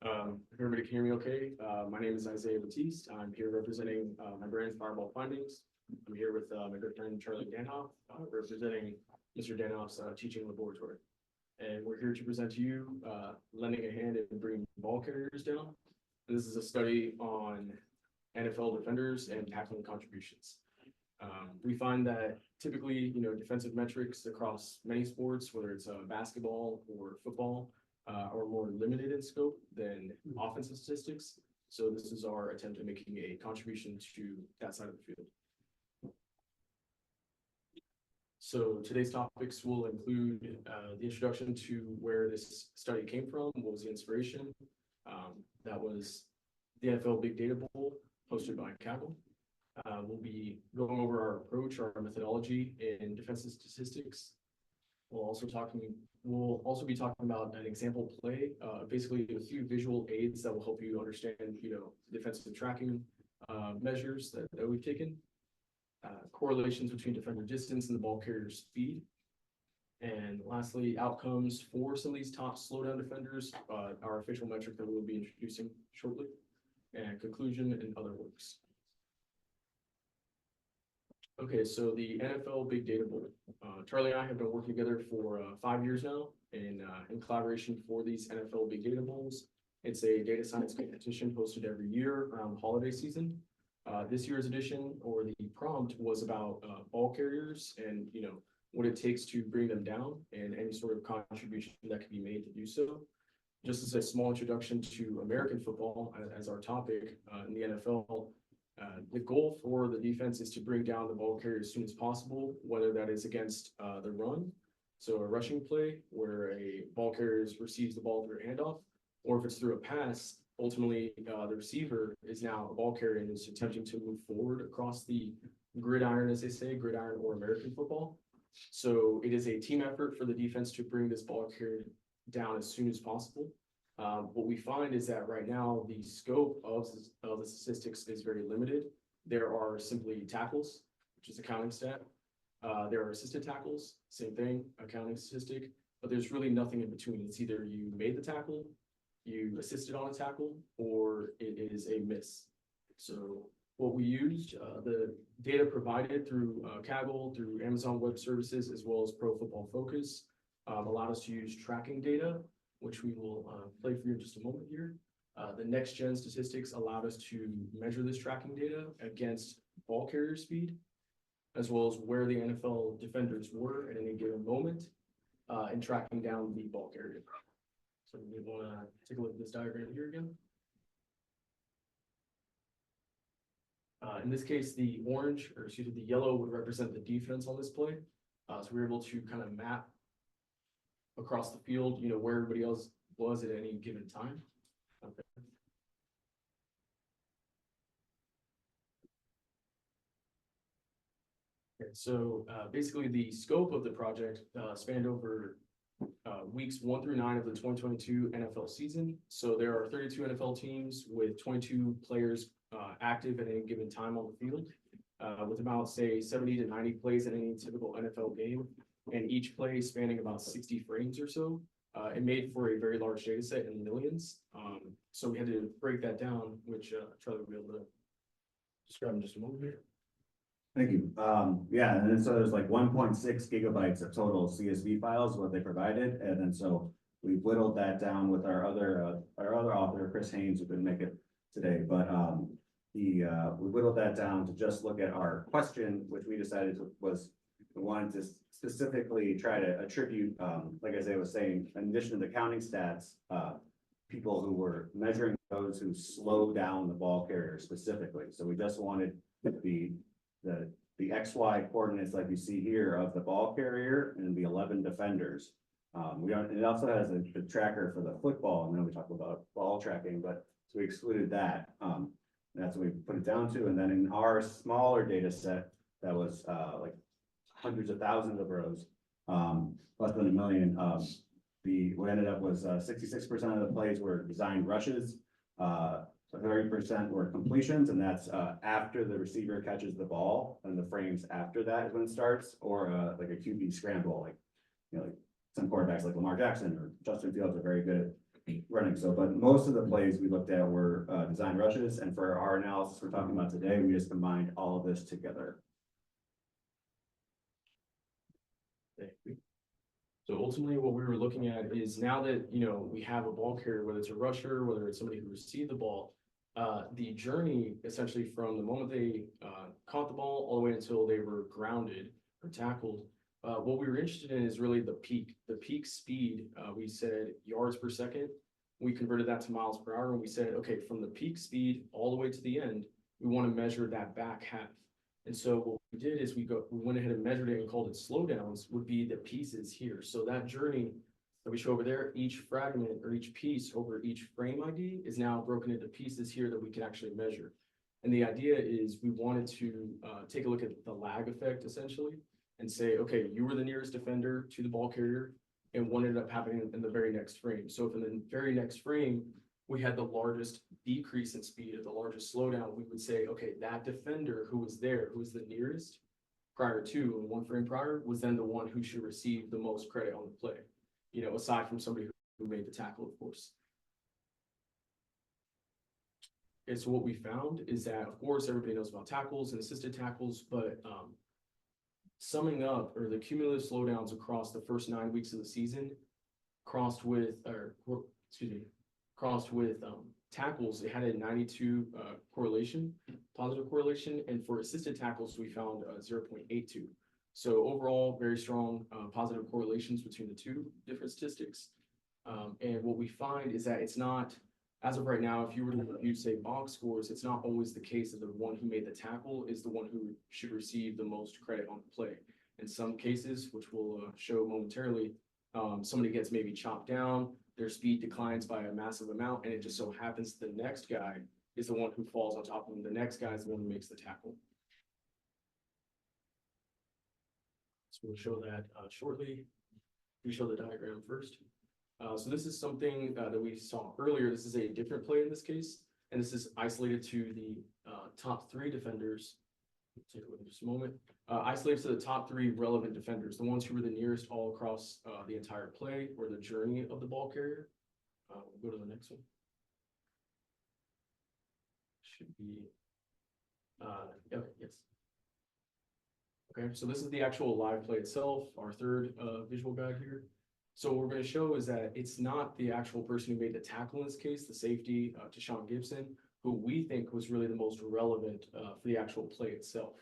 If everybody can hear me okay, my name is Isaiah Batiste. I'm here representing my brand Fireball Findings. I'm here with my good friend Charlie Danhoff, representing Mr. Danhoff's teaching laboratory. And we're here to present to you lending a hand in bringing ball carriers down. This is a study on NFL defenders and tackling contributions. We find that typically, defensive metrics across many sports, whether it's basketball or football, are more limited in scope than offensive statistics. So this is our attempt at making a contribution to that side of the field. So today's topics will include the introduction to where this study came from, what was the inspiration. That was the NFL Big Data Bowl hosted by Kaggle. We'll be going over our approach, our methodology in defensive statistics. We'll also be talking about an example play, basically a few visual aids that will help you understand, defensive tracking measures that we've taken, correlations between defender distance and the ball carrier's speed, and lastly, outcomes for some of these top slowdown defenders, our official metric that we'll be introducing shortly, and conclusion and other works. Okay, so the NFL Big Data Bowl. Charlie and I have been working together for 5 years now in collaboration for these NFL Big Data Bowls. It's a data science competition hosted every year around the holiday season. This year's edition, or the prompt, was about ball carriers and what it takes to bring them down and any sort of contribution that can be made to do so. Just as a small introduction to American football as our topic in the NFL. The goal for the defense is to bring down the ball carrier as soon as possible, whether that is against the run, so a rushing play where a ball carrier receives the ball through a handoff, or if it's through a pass, ultimately the receiver is now a ball carrier and is attempting to move forward across the gridiron, as they say, gridiron or American football. So it is a team effort for the defense to bring this ball carrier down as soon as possible. What we find is that right now the scope of the statistics is very limited. There are simply tackles, which is a counting stat. There are assisted tackles, same thing, a counting statistic, but there's really nothing in between. It's either you made the tackle, you assisted on a tackle, or it is a miss. So what we used, the data provided through Kaggle, through Amazon Web Services, as well as Pro Football Focus, allowed us to use tracking data, which we will play for you in just a moment here. The next gen statistics allowed us to measure this tracking data against ball carrier speed, as well as where the NFL defenders were at any given moment in tracking down the ball carrier. So we want to take a look at this diagram here again. In this case, the yellow would represent the defense on this play. So we were able to kind of map across the field, where everybody else was at any given time. Okay. Okay, so basically the scope of the project spanned over weeks 1 through 9 of the 2022 NFL season. So there are 32 NFL teams with 22 players active at any given time on the field, with about, say, 70 to 90 plays in any typical NFL game, and each play spanning about 60 frames or so. It made for a very large data set in millions. So we had to break that down, which Charlie will be able to describe in just a moment here. Thank you. Yeah, and then so there's like 1.6 gigabytes of total CSV files, what they provided. And then so we whittled that down with our other author, Chris Haynes, who couldn't make it today. But we whittled that down to just look at our question, which we decided was we wanted to specifically try to attribute, like Isaiah was saying, in addition to the counting stats, people who were measuring those who slow down the ball carrier specifically. So we just wanted the XY coordinates like you see here of the ball carrier and the 11 defenders. It also has a tracker for the football, and then we talk about ball tracking, but so we excluded that. That's what we put it down to. And then in our smaller data set, that was like hundreds of thousands of rows, less than 1 million. What ended up was 66% of the plays were designed rushes, 30% were completions, and that's after the receiver catches the ball, and the frames after that is when it starts, or like a QB scramble, like some quarterbacks like Lamar Jackson or Justin Fields are very good running. So, but most of the plays we looked at were design rushes, and for our analysis we're talking about today, we just combined all of this together. So ultimately, what we were looking at is now that, you know, we have a ball carrier, whether it's a rusher, whether it's somebody who received the ball, the journey essentially from the moment they caught the ball all the way until they were grounded or tackled. What we were interested in is really the peak speed. We said yards per second. We converted that to miles per hour, and we said, okay, from the peak speed all the way to the end, we want to measure that back half. And so what we did is we went ahead and measured it and called it slowdowns, would be the pieces here. So that journey that we show over there, each fragment or each piece over each frame ID is now broken into pieces here that we can actually measure. And the idea is we wanted to take a look at the lag effect essentially and say, okay, you were the nearest defender to the ball carrier, and what ended up happening in the very next frame. So if in the very next frame, we had the largest decrease in speed or the largest slowdown, we would say, okay, that defender who was there, who was the nearest prior to, and one frame prior, was then the one who should receive the most credit on the play, you know, aside from somebody who made the tackle, of course. And so what we found is that, of course, everybody knows about tackles and assisted tackles, but summing up, or the cumulative slowdowns across the first 9 weeks of the season, crossed with tackles, it had a 92 positive correlation, and for assisted tackles, we found 0.82. So overall, very strong positive correlations between the two different statistics. And what we find is that it's not, as of right now, if you were to review, say, box scores, it's not always the case that the one who made the tackle is the one who should receive the most credit on the play. In some cases, which we'll show momentarily, somebody gets maybe chopped down, their speed declines by a massive amount, and it just so happens the next guy is the one who falls on top of him. The next guy is the one who makes the tackle. So we'll show that shortly. We show the diagram first. So this is something that we saw earlier. This is a different play in this case, and this is isolated to the top 3 defenders. Take a look in just a moment. Isolated to the top 3 relevant defenders, the ones who were the nearest all across the entire play or the journey of the ball carrier. We'll go to the next one. Should be, okay, yes. Okay, so this is the actual live play itself, our third visual guide here. So what we're going to show is that it's not the actual person who made the tackle in this case, the safety, Tashawn Gibson, who we think was really the most relevant for the actual play itself.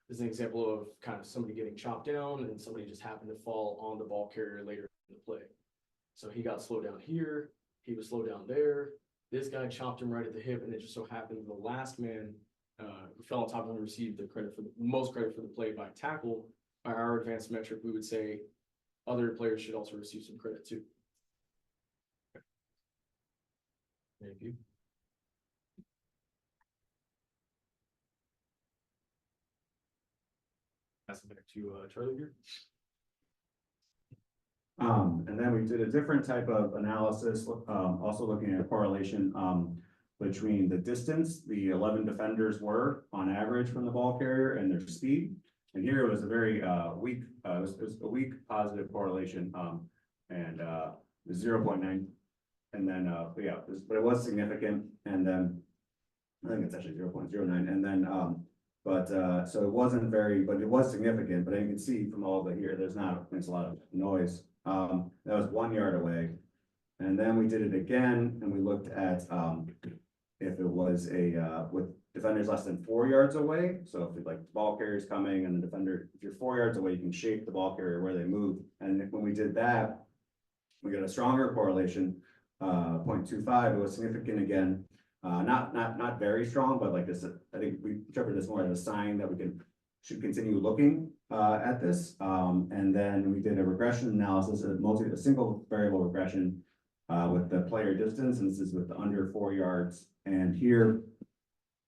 This is an example of kind of somebody getting chopped down and somebody just happened to fall on the ball carrier later in the play. So he got slowed down here, he was slowed down there, this guy chopped him right at the hip, and it just so happened the last man who fell on top of him received the credit for the most credit for the play by tackle. By our advanced metric, we would say other players should also receive some credit too. Thank you. Pass it back to Charlie here. And then we did a different type of analysis, also looking at correlation between the distance the 11 defenders were on average from the ball carrier and their speed. And here it was a very weak, it was a weak positive correlation, and 0.9. And then, yeah, but it was significant. And then I think it's actually 0.09. And then, so it wasn't very, but it was significant. But you can see from all the here, there's a lot of noise. That was 1 yard away. And then we did it again, and we looked at if it was with defenders less than 4 yards away. So if it's like ball carriers coming and the defender, if you're 4 yards away, you can shape the ball carrier where they move. And when we did that, we got a stronger correlation, 0.25. It was significant again, not very strong, but like this, I think we interpret this more as a sign that we should continue looking at this. And then we did a regression analysis, a single variable regression with the player distance, and this is with the under 4 yards. And here,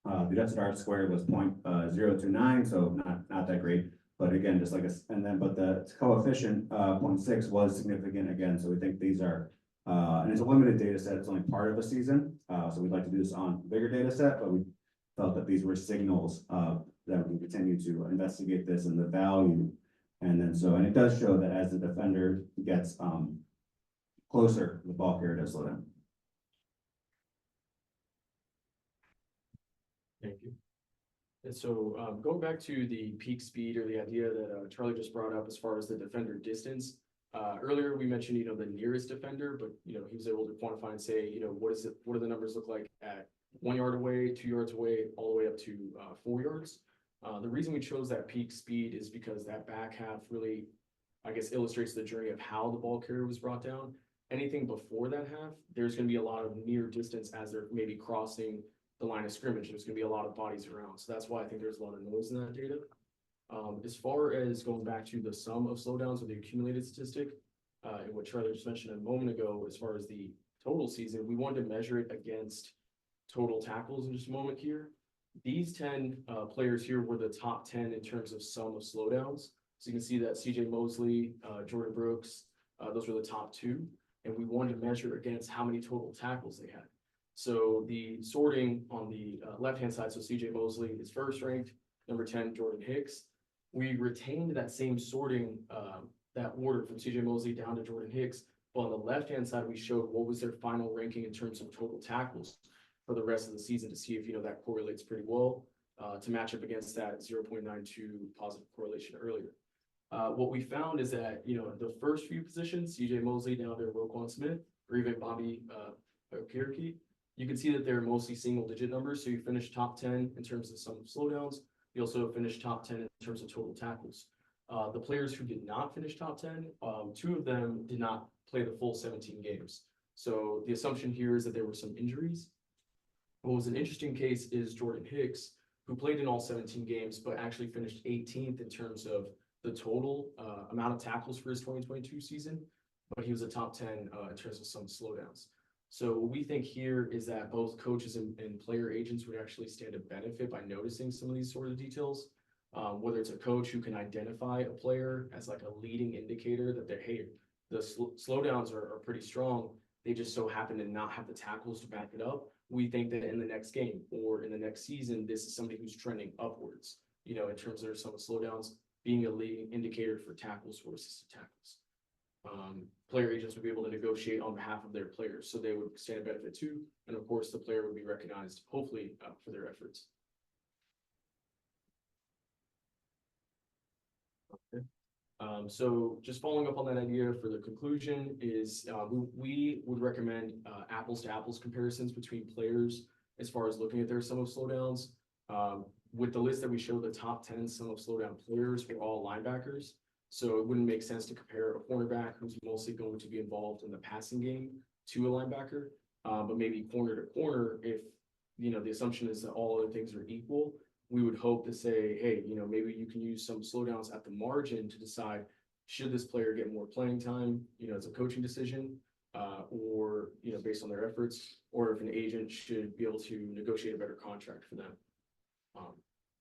the adjusted R squared was 0.029, so not that great. But again, just like but the coefficient 0.6 was significant again. So we think these are, and it's a limited data set. It's only part of a season. So we'd like to do this on a bigger data set, but we felt that these were signals that we can continue to investigate this and the value. And then and it does show that as the defender gets closer the ball carrier does slow down. Thank you. And so, going back to the peak speed or the idea that Charlie just brought up as far as the defender distance. Earlier we mentioned, the nearest defender, but he was able to quantify and say, what do the numbers look like at 1 yard away, 2 yards away, all the way up to 4 yards. The reason we chose that peak speed is because that back half really, I guess, illustrates the journey of how the ball carrier was brought down. Anything before that half, there's going to be a lot of near distance as they're maybe crossing the line of scrimmage. There's going to be a lot of bodies around. So that's why I think there's a lot of noise in that data. As far as going back to the sum of slowdowns or the accumulated statistic, and what Charlie just mentioned a moment ago, as far as the total season, we wanted to measure it against total tackles in just a moment here. These 10 players here were the top 10 in terms of sum of slowdowns. So you can see that CJ Mosley, Jordan Brooks, those were the top 2. And we wanted to measure against how many total tackles they had. So the sorting on the left-hand side, so CJ Mosley is first ranked, number 10, Jordan Hicks. We retained that same sorting, that order from CJ Mosley down to Jordan Hicks. But on the left-hand side, we showed what was their final ranking in terms of total tackles for the rest of the season to see if, that correlates pretty well to match up against that 0.92 positive correlation earlier. What we found is that, the first few positions, CJ Mosley down to Roquan Smith, or even Bobby Ballcarriers, you can see that they're mostly single digit numbers. So you finish top 10 in terms of sum of slowdowns. You also finished top 10 in terms of total tackles. The players who did not finish top 10, 2 of them did not play the full 17 games. So the assumption here is that there were some injuries. What was an interesting case is Jordan Hicks, who played in all 17 games, but actually finished 18th in terms of the total amount of tackles for his 2022 season, but he was a top 10 in terms of some slowdowns. So what we think here is that both coaches and player agents would actually stand to benefit by noticing some of these sort of details. Whether it's a coach who can identify a player as like a leading indicator that they're, hey, the slowdowns are pretty strong. They just so happen to not have the tackles to back it up. We think that in the next game or in the next season, this is somebody who's trending upwards, in terms of some slowdowns being a leading indicator for tackles or assisted tackles. Player agents would be able to negotiate on behalf of their players, so they would stand to benefit too. And of course, the player would be recognized, hopefully, for their efforts. Okay. So just following up on that idea for the conclusion is we would recommend apples to apples comparisons between players as far as looking at their sum of slowdowns. With the list that we show, the top 10 sum of slowdown players were all linebackers. So it wouldn't make sense to compare a cornerback who's mostly going to be involved in the passing game to a linebacker, but maybe corner to corner, if the assumption is that all other things are equal, we would hope to say, hey, maybe you can use some slowdowns at the margin to decide, should this player get more playing time? It's a coaching decision, or based on their efforts, or if an agent should be able to negotiate a better contract for them.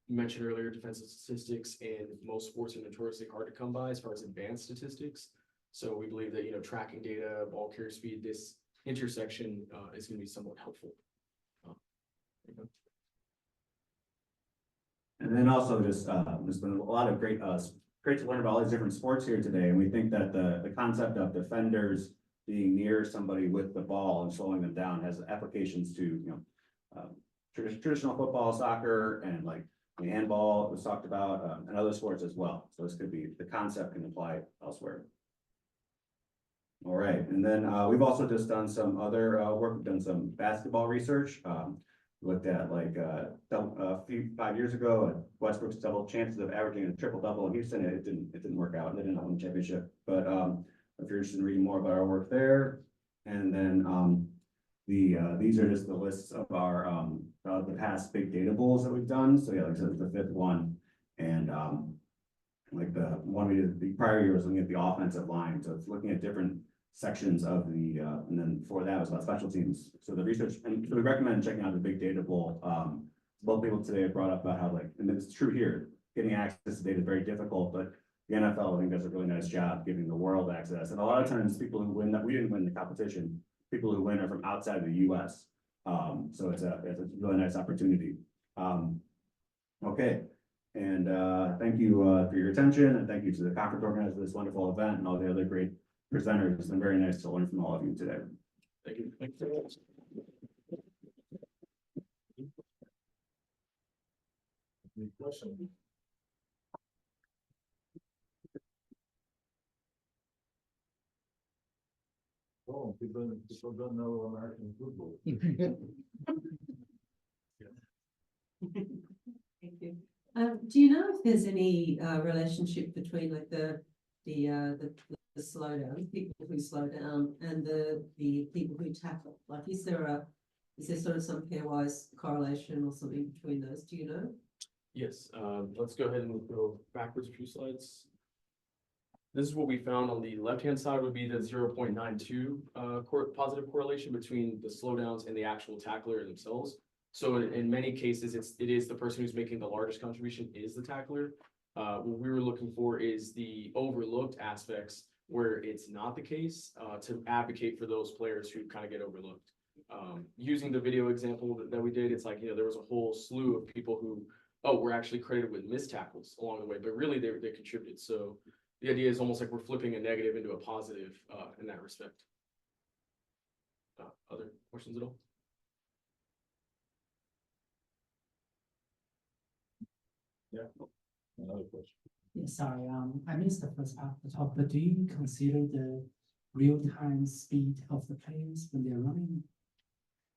You mentioned earlier defensive statistics, and most sports are notoriously hard to come by as far as advanced statistics. So we believe that tracking data, ball carrier speed, this intersection is going to be somewhat helpful. And then also just there's been a lot of great to learn about all these different sports here today, and we think that the concept of defenders being near somebody with the ball and slowing them down has applications to traditional football, soccer, and like the handball was talked about, and other sports as well. So this could be, the concept can apply elsewhere. All right, and then we've also just done some other work. We've done some basketball research. Looked at like 5 years ago, Westbrook's double chances of averaging a triple double in Houston. It didn't work out. They didn't win the championship. But if you're interested in reading more about our work there, and then these are just the lists of our the past big data bowls that we've done. So yeah, like I said, the 5th one, and like the one we did the prior year was looking at the offensive line. So it's looking at different sections of the and then before that was about special teams. So the research, and so we recommend checking out the big data bowl. Both people today have brought up about how, like, and it's true here, getting access to data is very difficult, but the NFL I think does a really nice job giving the world access. And a lot of times people who win, that we didn't win the competition, people who win are from outside of the US. So it's a really nice opportunity. Okay. And thank you for your attention, and thank you to the conference organizer for this wonderful event and all the other great presenters. It's been very nice to learn from all of you today. Thank you. Thank you very much. Any questions? Oh, people don't know American football. Thank you. Do you know if there's any relationship between like the slowdown, people who slow down, and the people who tackle? Like, is there sort of some pairwise correlation or something between those? Do you know? Yes, let's go ahead and go backwards a few slides. This is what we found on the left-hand side would be the 0.92 positive correlation between the slowdowns and the actual tackler themselves. So in many cases, it is the person who's making the largest contribution is the tackler. What we were looking for is the overlooked aspects where it's not the case, to advocate for those players who kind of get overlooked. Using the video example that we did, it's like, you know, there was a whole slew of people who, were actually credited with missed tackles along the way, but really they contributed. So the idea is almost like we're flipping a negative into a positive in that respect. Other questions at all? Yeah, another question. Yeah, sorry, I missed the first part of the talk, but do you consider the real-time speed of the players when they're running?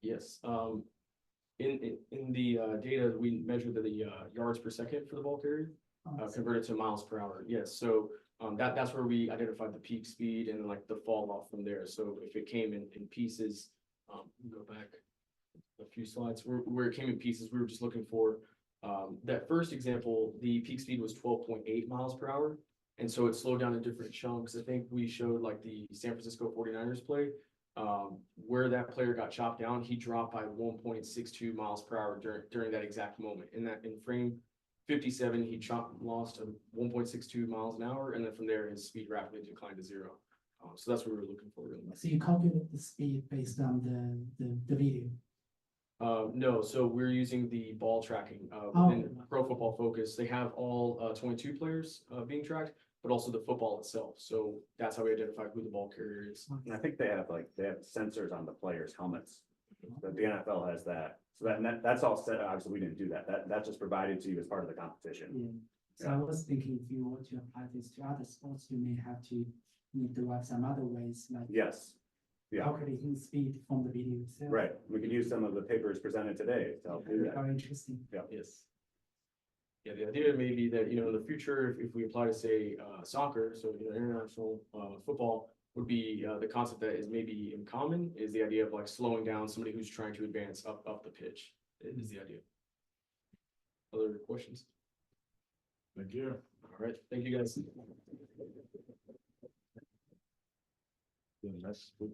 Yes, in the data, we measured the yards per second for the ball carrier, converted to miles per hour. Yes, so that's where we identified the peak speed and like the fall off from there. So if it came in pieces, go back a few slides where it came in pieces, we were just looking for that first example, the peak speed was 12.8 miles per hour. And so it slowed down in different chunks. I think we showed like the San Francisco 49ers play, where that player got chopped down, he dropped by 1.62 miles per hour during that exact moment. In frame 57, he lost 1.62 miles an hour. And then from there, his speed rapidly declined to 0. So that's what we were looking for. Really. So you calculate the speed based on the video? No, so we're using the ball tracking within Pro Football Focus. They have all 22 players being tracked, but also the football itself. So that's how we identify who the ball carrier is. And I think they have sensors on the players' helmets. But the NFL has that. So that's all set. Obviously, we didn't do that. That's just provided to you as part of the competition. Yeah. So I was thinking if you want to apply this to other sports, you may have to derive some other ways, like Yes. Yeah. calculating speed from the video itself. Right. We could use some of the papers presented today to help do that. Very interesting. Yes. Yeah, the idea may be that, you know, in the future, if we apply to say soccer, so you know, international football would be the concept that is maybe in common is the idea of like slowing down somebody who's trying to advance up the pitch is the idea. Other questions? Thank you. All right, thank you guys. Then let's put